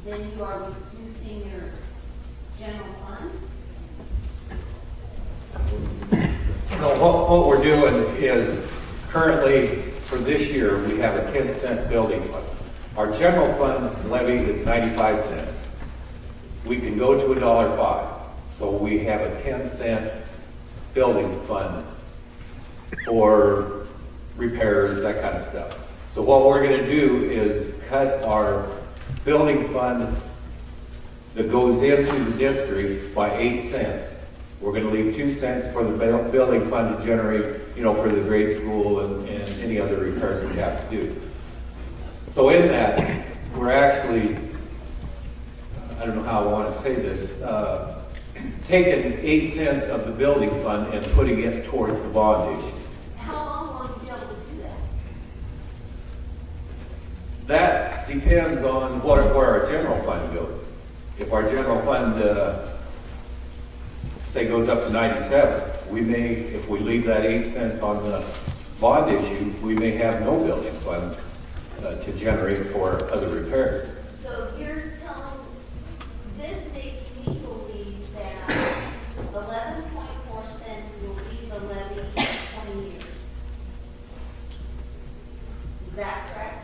then you are reducing your general fund? No, what we're doing is currently for this year we have a 10-cent building fund. Our general fund levy is 95 cents. We can go to $1.05. So we have a 10-cent building fund for repairs, that kind of stuff. So what we're going to do is cut our building fund that goes into the district by 8 cents. We're going to leave 2 cents for the building fund to generate, for the grade school and any other repairs we have to do. So in that, we're actually, I don't know how I want to say this, taking 8 cents of the building fund and putting it towards the bond issue. How long will you be able to do that? That depends on where our general fund goes. If our general fund, say, goes up to 97, we may, if we leave that 8 cents on the bond issue, we may have no building fund to generate for other repairs. So you're telling, this makes me believe that 11.4 cents will be the levy in 20 years. Is that correct?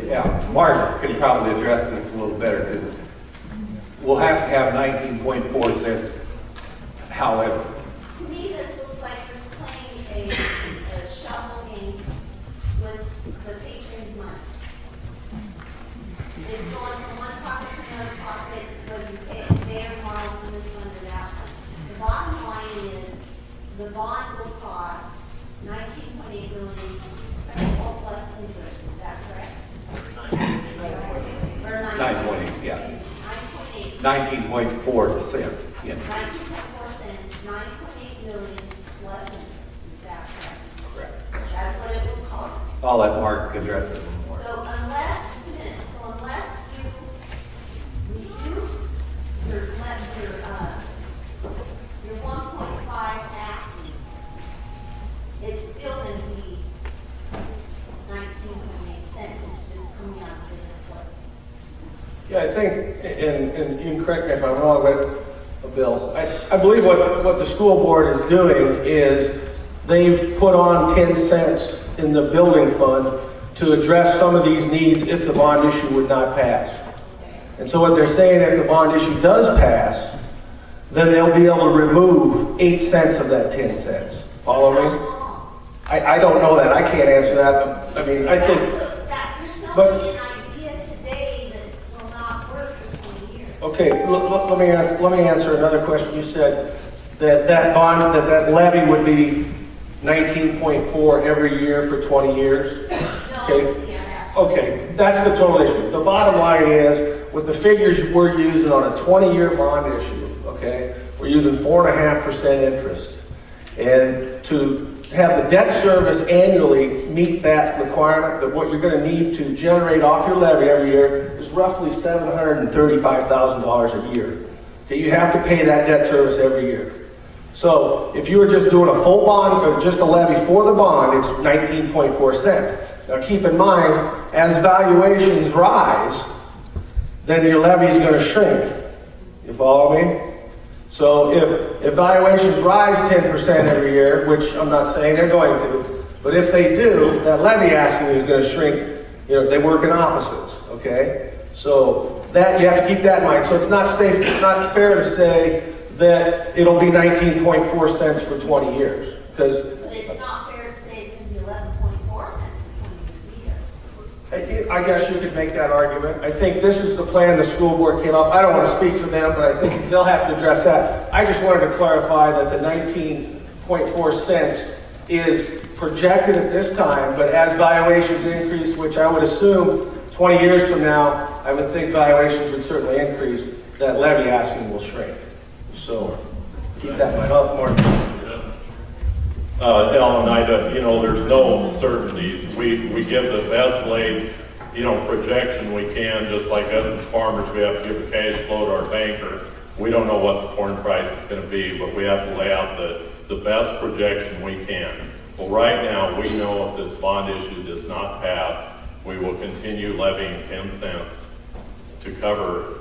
Yeah, Mark can probably address this a little better because we'll have to have 19.4 cents, however. To me, this looks like you're playing a shuffle game with the patrons' money. It's going from one pocket to another pocket, so you pay or borrow from this one to that one. The bottom line is, the bond will cost $19.8 million principal plus interest. Is that correct? 9.8, yeah. 9.8. 19.4 cents. Yeah. 19.4 cents, 9.8 million plus interest. Is that correct? Correct. That's what it will cost. I'll let Mark address it a little more. So unless, just a minute, so unless you reduce your 1.5 asking, it's still going to be 19.8 cents. It's just coming out of different places. Yeah, I think, and you can correct me if I'm wrong, but Bill, I believe what the school board is doing is they've put on 10 cents in the building fund to address some of these needs if the bond issue would not pass. And so what they're saying, if the bond issue does pass, then they'll be able to remove 8 cents of that 10 cents. Follow me? I don't know that. I can't answer that. I mean, I think... You're but- selling me an idea today that will not work for 20 years. Okay, let me answer another question. You said that bond, that levy would be 19.4 every year for 20 years. Okay. Okay, that's the total issue. The bottom line is, with the figures we're using on a 20-year bond issue, okay, we're using 4.5% interest. And to have the debt service annually meet that requirement, that what you're going to need to generate off your levy every year is roughly $735,000 a year. Okay, you have to pay that debt service every year. So if you were just doing a full bond, or just a levy for the bond, it's 19.4 cents. Now keep in mind, as valuations rise, then your levy is going to shrink. You follow me? So if valuations rise 10% every year, which I'm not saying they're going to, but if they do, that levy asking is going to shrink. They work in opposites, okay? So that, you have to keep that in mind. So it's not safe, it's not fair to say that it'll be 19.4 cents for 20 years. But it's not fair to say it's going to be 11.4 cents for 20 years either. I guess you could make that argument. I think this is the plan the school board came up. I don't want to speak for them, but I think they'll have to address that. I just wanted to clarify that the 19.4 cents is projected at this time, but as valuations increase, which I would assume 20 years from now, I would think valuations would certainly increase, that levy asking will shrink. So keep that in mind. Oh, Mark. Ellen, there's no certainties. We give the best laid, projection we can, just like us as farmers, we have to give a cash flow to our banker. We don't know what the corn price is going to be, but we have to lay out the best projection we can. Well, right now, we know if this bond issue does not pass, we will continue levying 10 cents to cover,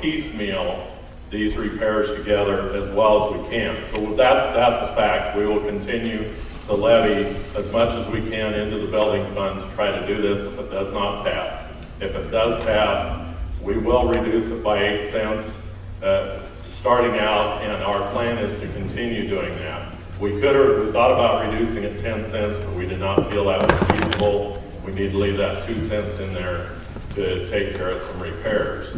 piecemeal these repairs together as well as we can. So that's a fact. We will continue to levy as much as we can into the building fund to try to do this if it does not pass. If it does pass, we will reduce it by 8 cents starting out, and our plan is to continue doing that. We thought about reducing it 10 cents, but we did not feel that was feasible. We need to leave that 2 cents in there to take care of some repairs.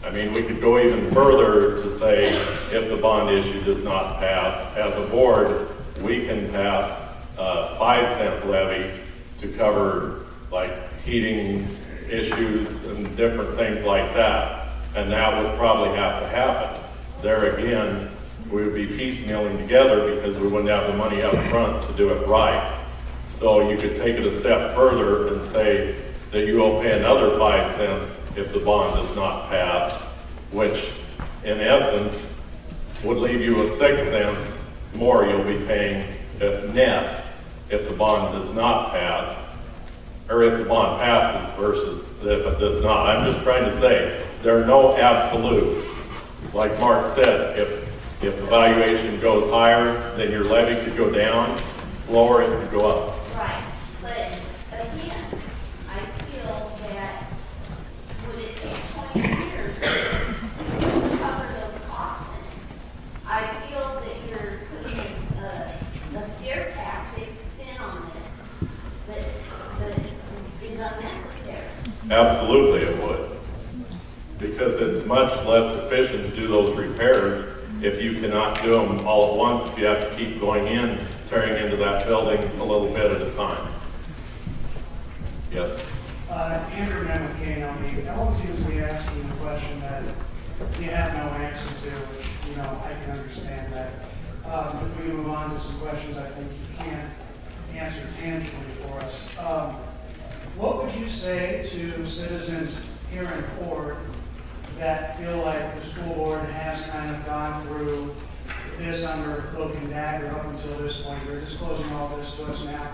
I mean, we could go even further to say if the bond issue does not pass, as a board, we can pass a 5-cent levy to cover like heating issues and different things like that. And that would probably have to happen. There again, we would be piecemealing together because we wouldn't have the money up front to do it right. So you could take it a step further and say that you will pay another 5 cents if the bond does not pass, which in essence would leave you with 6 cents more you'll be paying net if the bond does not pass, or if the bond passes versus if it does not. I'm just trying to say there are no absolutes. Like Mark said, if the valuation goes higher, then your levy could go down, lower it could go up. Right, but again, I feel that would it take 20 years to cover those costs? I feel that you're putting a scare tactic spin on this that is unnecessary. Absolutely it would. Because it's much less efficient to do those repairs if you cannot do them all at once, if you have to keep going in, tearing into that building a little bit at a time. Yes? Andrew Memon, KNLB. Ellen seems to be asking a question that you have no answer to, which, I can understand that. If we move on to some questions I think you can answer tangibly for us. What would you say to citizens here in Ford that feel like the school board has kind of gone through this under a cloak and dagger up until this point? You're disclosing all this to us now.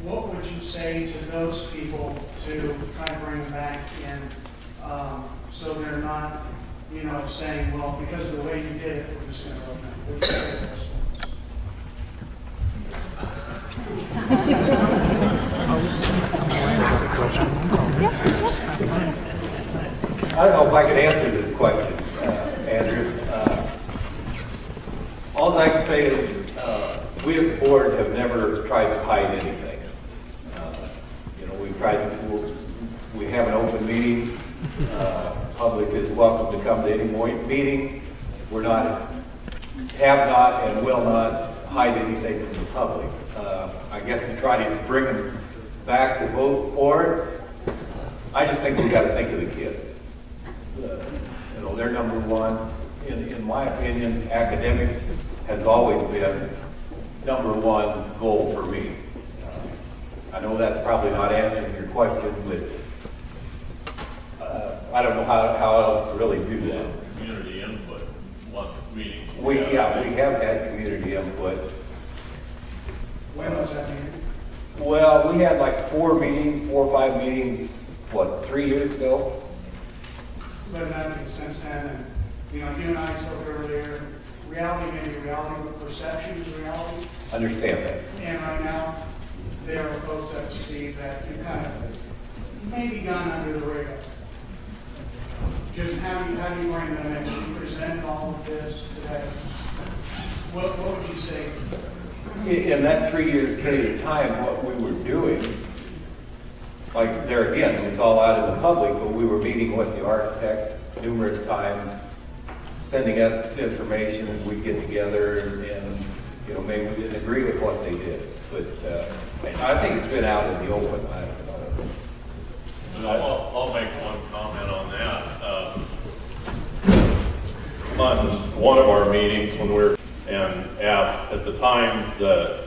What would you say to those people to try to bring them back in so they're not, saying, well, because of the way you did it, we're just going to vote no? What would you say to those I don't know if I can answer this question, Andrew. All I can say is we as a board have never tried to hide anything. We have an open meeting. Public is welcome to come to any meeting. We're not, have not, and will not hide anything from the public. I guess to try to bring them back to vote for it, I just think we've got to think of the kids. They're number one. In my opinion, academics has always been number one goal for me. I know that's probably not answering your question, but I don't know how else to really do that. Community input, one meeting. We have had community input. When was that meeting? Well, we had like 4 or 5 meetings, 3 years ago? But nothing since then, and, you and I spoke earlier, reality may be reality, but perception is reality. Understand that. And right now, there are folks that see that you kind of maybe gone under the radar. Just how do you bring them in? You presented all of this today. What would you say? In that 3 year period of time, what we were doing, like there again, it was all out in the public, but we were meeting with the architects numerous times, sending us information, we'd get together and maybe we didn't agree with what they did. But I think it's been out in the open. I'll make one comment on that. On one of our meetings when we were and asked at the time the